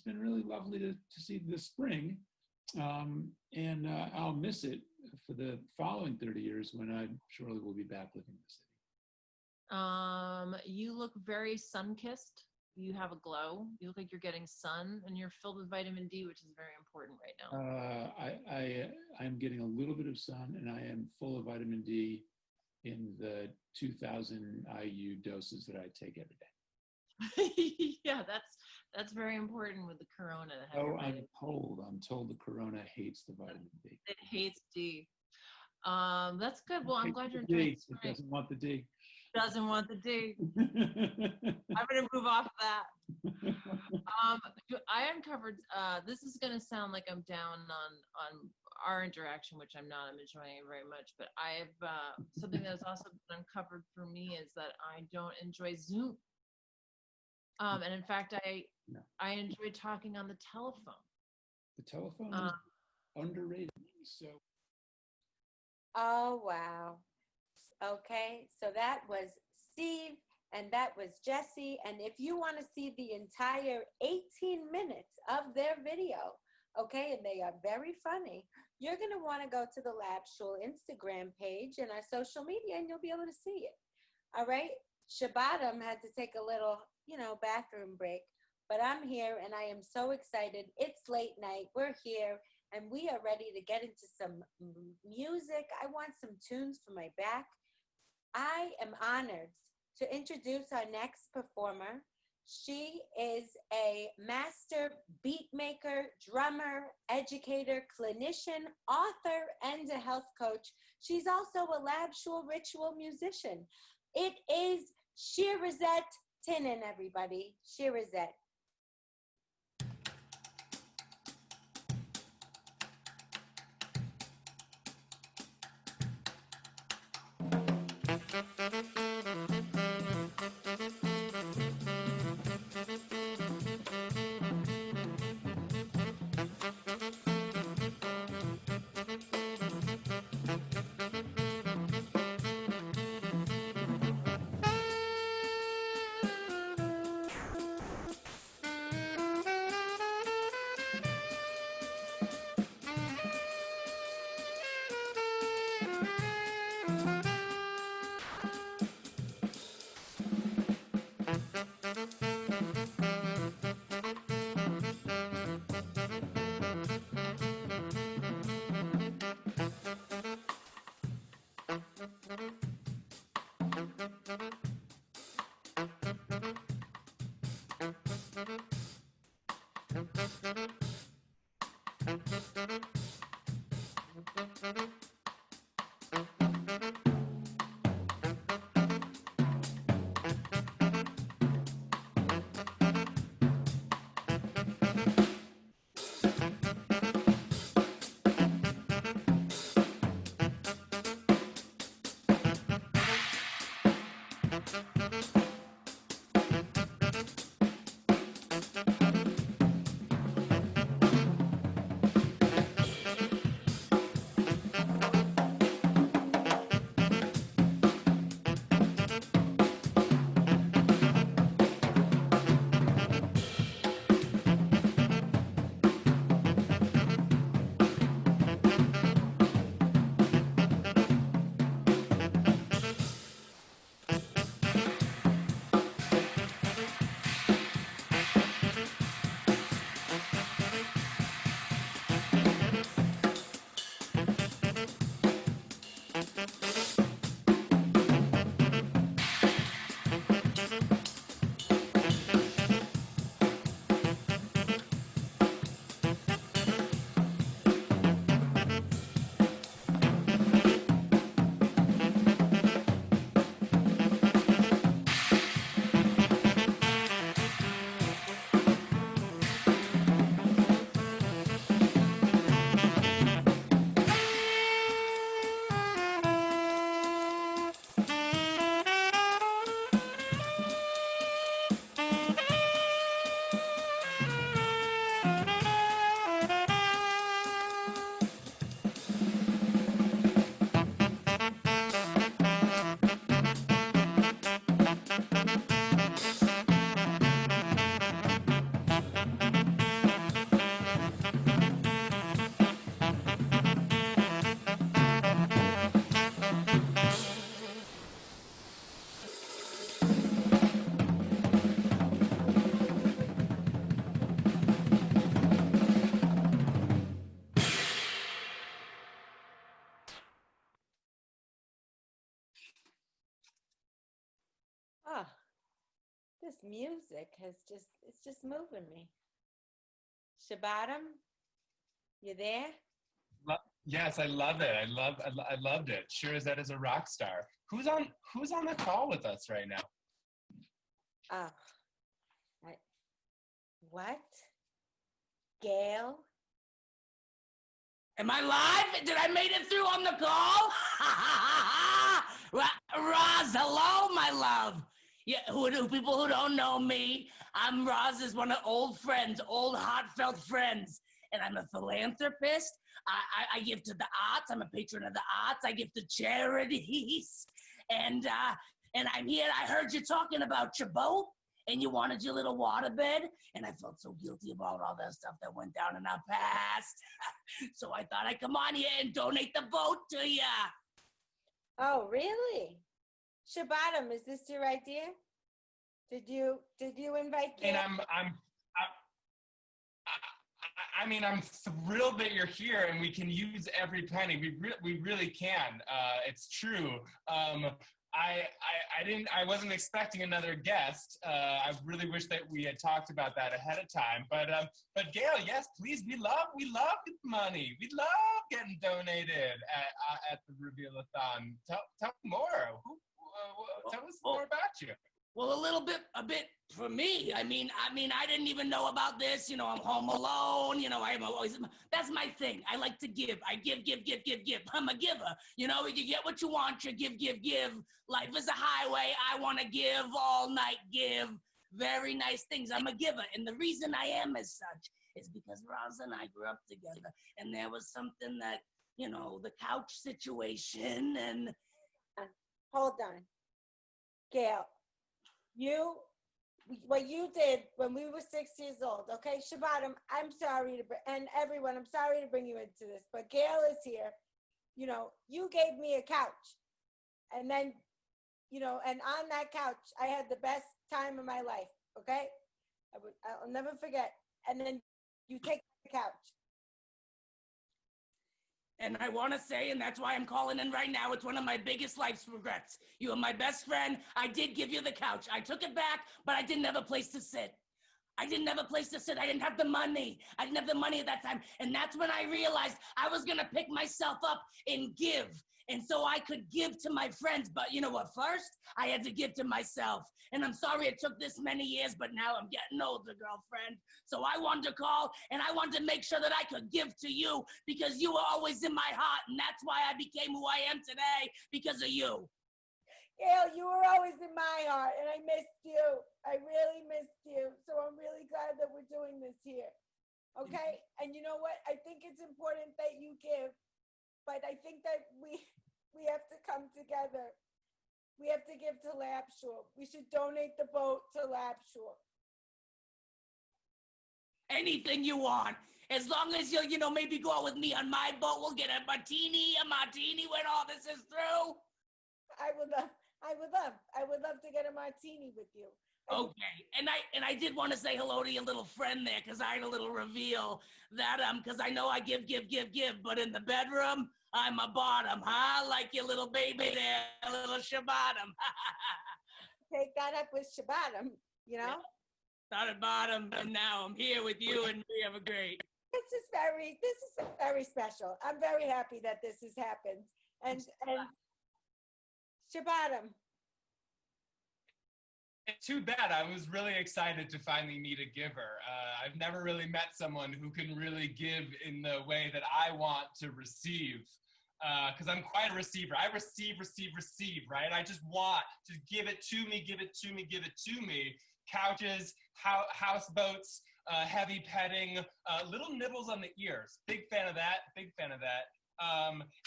really lovely to see the spring. And I'll miss it for the following 30 years when I surely will be back living in the city. You look very sun-kissed. You have a glow. You look like you're getting sun, and you're filled with vitamin D, which is very important right now. I'm getting a little bit of sun, and I am full of vitamin D in the 2,000 IU doses that I take every day. Yeah, that's very important with the corona. I'm told the corona hates the vitamin D. It hates D. That's good. Well, I'm glad you're enjoying it. It doesn't want the D. Doesn't want the D. I'm going to move off that. I uncovered, this is going to sound like I'm down on our interaction, which I'm not. I'm enjoying it very much. But I have something that's also been uncovered for me is that I don't enjoy Zoom. And in fact, I enjoy talking on the telephone. The telephone is underrated. So. Oh, wow. Okay, so that was Steve and that was Jesse. And if you want to see the entire 18 minutes of their video, okay, and they are very funny, you're going to want to go to the Lab Shul Instagram page and our social media, and you'll be able to see it. All right? Shabbottom had to take a little, bathroom break, but I'm here and I am so excited. It's late night. We're here and we are ready to get into some music. I want some tunes for my back. I am honored to introduce our next performer. She is a master beat maker, drummer, educator, clinician, author, and a health coach. She's also a lab shul ritual musician. It is Shirazette Tinnen, everybody. Shirazette. Oh, this music it's just moving me. Shabbottom, you there? Yes, I love it. I loved it. Sure as that is a rock star. Who's on the call with us right now? What? Gail? Am I live? Did I make it through on the call? Roz, hello, my love. Yeah, people who don't know me, I'm Roz is one of old friends, old heartfelt friends, and I'm a philanthropist. I give to the arts. I'm a patron of the arts. I give to charities, and I'm here. I heard you talking about your boat, and you wanted your little waterbed, and I felt so guilty about all that stuff that went down in our past. So I thought I'd come on here and donate the boat to you. Oh, really? Shabbottom, is this your idea? Did you invite Gail? And I'm thrilled that you're here, and we can use every penny. We really can. It's true. I wasn't expecting another guest. I really wish that we had talked about that ahead of time. But Gail, yes, please, we love money. We love getting donated at the Reveal-a-Thon. Tell me more. Tell us more about you. Well, a bit for me. I mean, I didn't even know about this. You know, I'm home alone. You know, that's my thing. I like to give. I give. I'm a giver. You know, you get what you want. You give. Life is a highway. I want to give all night. Give very nice things. I'm a giver, and the reason I am as such is because Roz and I grew up together, and there was something that, you know, the couch situation and. Hold on, Gail. What you did when we were 6 years old, okay? Shabbottom, I'm sorry and everyone, I'm sorry to bring you into this, but Gail is here. You know, you gave me a couch. And then, you know, and on that couch, I had the best time of my life, okay? I'll never forget. And then you take the couch. And I want to say, and that's why I'm calling in right now, it's one of my biggest life's regrets. You are my best friend. I did give you the couch. I took it back, but I didn't have a place to sit. I didn't have the money. I didn't have the money at that time. And that's when I realized I was going to pick myself up and give. And so I could give to my friends. But you know what? First, I had to give to myself. And I'm sorry it took this many years, but now I'm getting older, girlfriend. So I wanted to call, and I wanted to make sure that I could give to you because you were always in my heart. And that's why I became who I am today, because of you. Gail, you were always in my heart, and I missed you. I really missed you. So I'm really glad that we're doing this here. Okay? And you know what? I think it's important that you give, but I think that we have to come together. We have to give to Shul. We should donate the boat to Shul. Anything you want. As long as you'll, you know, maybe go out with me on my boat, we'll get a martini when all this is through. I would love to get a martini with you. Okay, and I did want to say hello to your little friend there, because I had a little reveal that because I know I give, but in the bedroom I'm a bottom, huh? Like your little baby there, a little Shabbottom. Take that up with Shabbottom, you know. Started bottom, and now I'm here with you, and we have a great. This is very special. I'm very happy that this has happened, and Shabbottom. Too bad. I was really excited to finally meet a giver. I've never really met someone who can really give in the way that I want to receive. Because I'm quite a receiver. I receive, right? I just want to give it to me. Couches, houseboats, heavy petting, little nibbles on the ears. Big fan of that.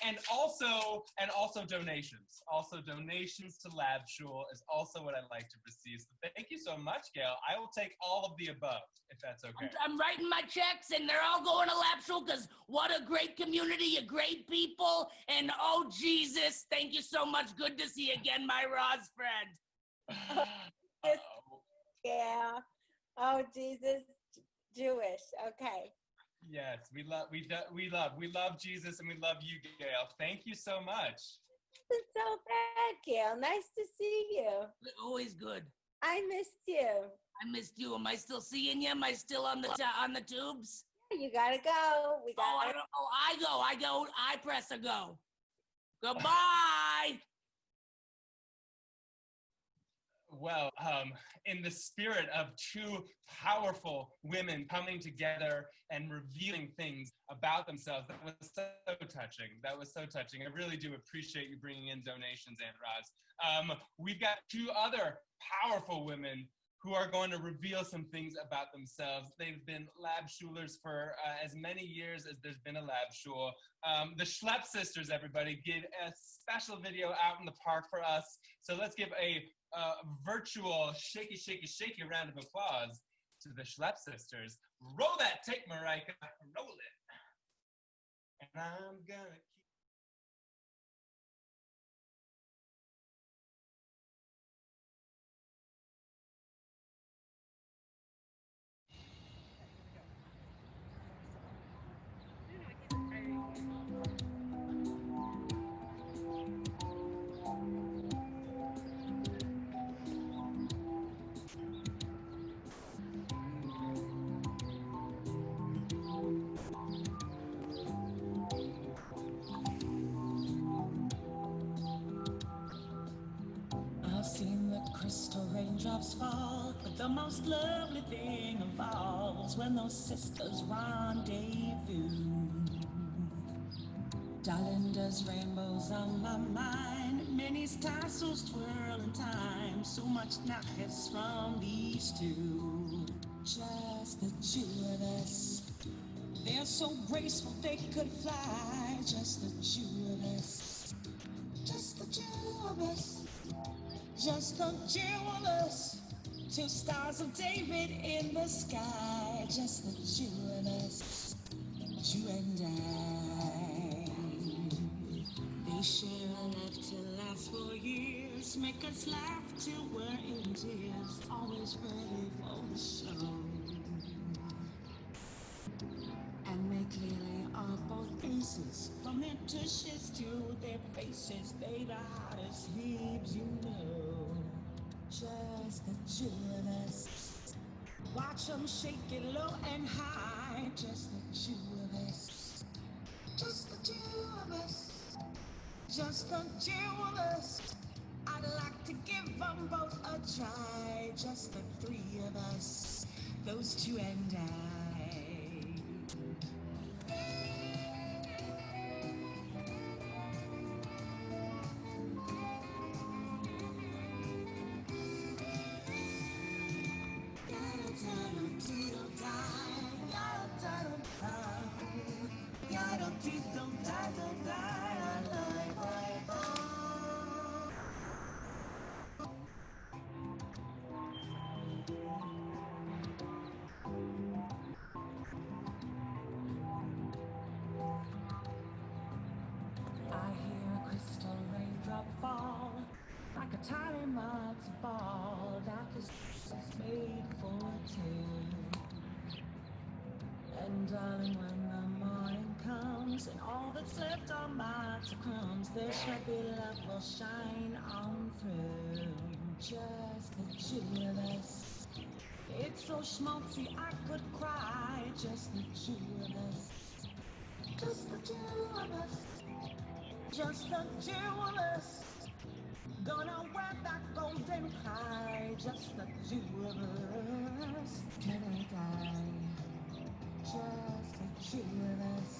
And also donations. Also donations to Shul is also what I like to receive. So thank you so much, Gail. I will take all of the above, if that's okay. I'm writing my checks, and they're all going to Shul, because what a great community, you great people, and oh Jesus, thank you so much. Good to see you again, my Roz friend. Yeah. Oh Jesus, Jewish. Okay. Yes, we love Jesus, and we love you, Gail. Thank you so much. It's so bad, Gail. Nice to see you. Always good. I missed you. I missed you. Am I still seeing you? Am I still on the tubes? You gotta go. I go. I press a go. Goodbye. Well, in the spirit of two powerful women coming together and revealing things about themselves, that was so touching. I really do appreciate you bringing in donations, Aunt Roz. We've got two other powerful women who are going to reveal some things about themselves. They've been lab schulers for as many years as there's been a lab shul. The Schlepp sisters, everybody, did a special video out in the park for us. So let's give a virtual shaky round of applause to the Schlepp sisters. Roll that tape, Marika. Roll it. And I'm gonna keep. crystal raindrops fall, but the most lovely thing of all is when those sisters rendezvous. Darling, there's rainbows on my mind, many tassels twirl in time, so much nice from these two. Just the two of us. They're so graceful they could fly. Just the two of us. Just the two of us. Just the two of us. Two stars of David in the sky. Just the two of us. You and I. They share a love to last for years. Make us laugh till we're in tears. Always ready for the show. And they clearly are both aces. From their tushes to their faces, they the hottest heaves you know. Just the two of us. Watch them shake it low and high. Just the two of us. Just the two of us. Just the two of us. I'd like to give them both a try. Just the three of us. Those two and I. I hear a crystal raindrop fall, like a tiny matzo ball that is made for two. And darling, when the morning comes and all that's left are matzo crumbs, there shall be love will shine on through. Just the two of us. It's so schmaltzy I could cry. Just the two of us. Just the two of us. Just the two of us. Gonna wear that golden high. Just the two of us. Can I die? Just the two of us.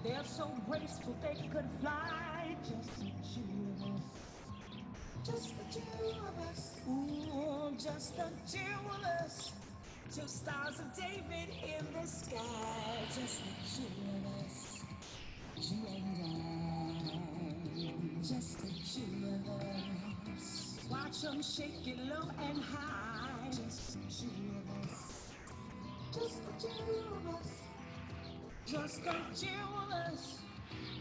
They're so graceful they could fly. Just the two of us. Just the two of us. Ooh, just the two of us. Two stars of David in the sky. Just the two of us. You and I. Just the two of us. Watch them shake it low and high. Just the two of us. Just the two of us. Just the two of us.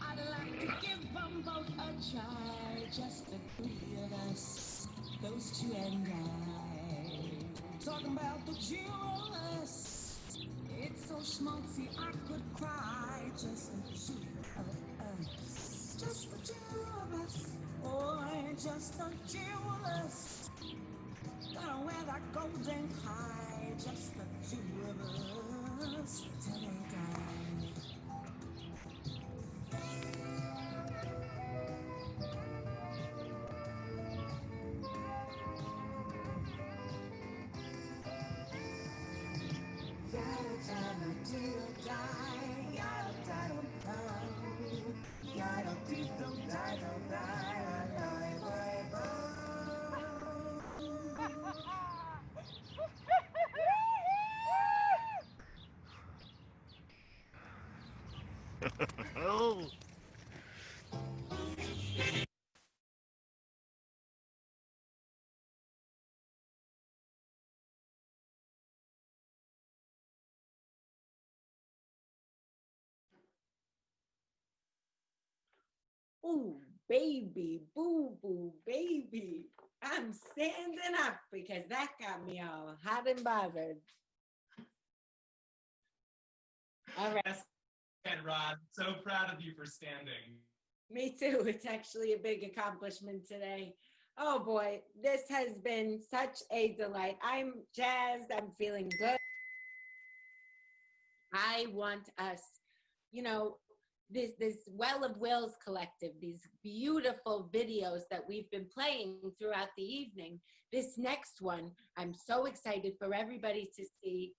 I'd like to give them both a try. Just the three of us. Those two and I. Talking about the two of us. It's so schmaltzy I could cry. Just the two of us. Just the two of us. Oh, just the two of us. Gonna wear that golden high. Just the two of us. Till they die. Oh. Ooh, baby, boo boo, baby. I'm standing up because that got me all hot and bothered. All right. And Rod, so proud of you for standing. Me too. It's actually a big accomplishment today. Oh boy, this has been such a delight. I'm jazzed. I'm feeling good. I want us, you know, this Well of Wills collective, these beautiful videos that we've been playing throughout the evening. This next one, I'm so excited for everybody to see.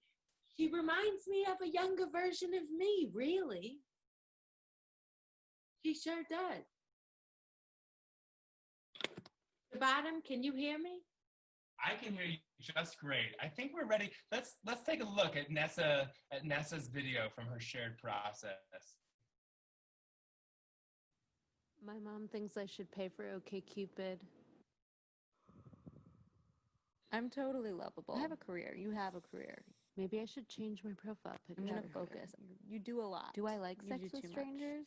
She reminds me of a younger version of me, really. She sure does. Shabbottom, can you hear me? I can hear you just great. I think we're ready. Let's take a look at Nessa's video from her shared process. My mom thinks I should pay for OkCupid. I'm totally lovable. I have a career. You have a career. Maybe I should change my profile picture. I'm gonna focus. You do a lot. Do I like sex with strangers?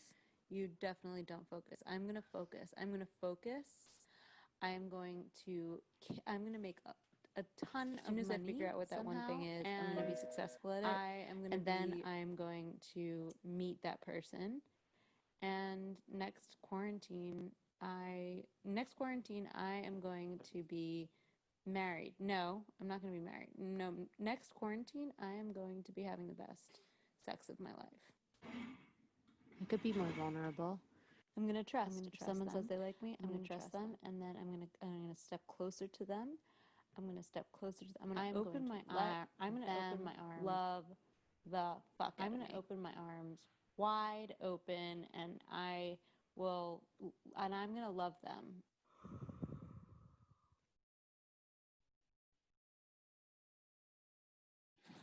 You definitely don't focus. I'm gonna focus. I'm gonna focus. I'm gonna make a ton of money. As soon as I figure out what that one thing is, I'm gonna be successful at it. Then I'm going to meet that person. And next quarantine, I am going to be married. No, I'm not going to be married. No, next quarantine, I am going to be having the best sex of my life. I could be more vulnerable. I'm going to trust. If someone says they like me, I'm going to trust them, and then I'm going to step closer to them. I'm going to step closer to them. I'm going to open my arms. Love the fuck. I'm going to open my arms wide open, and I'm going to love them.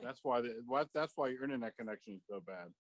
That's why your internet connection is so bad.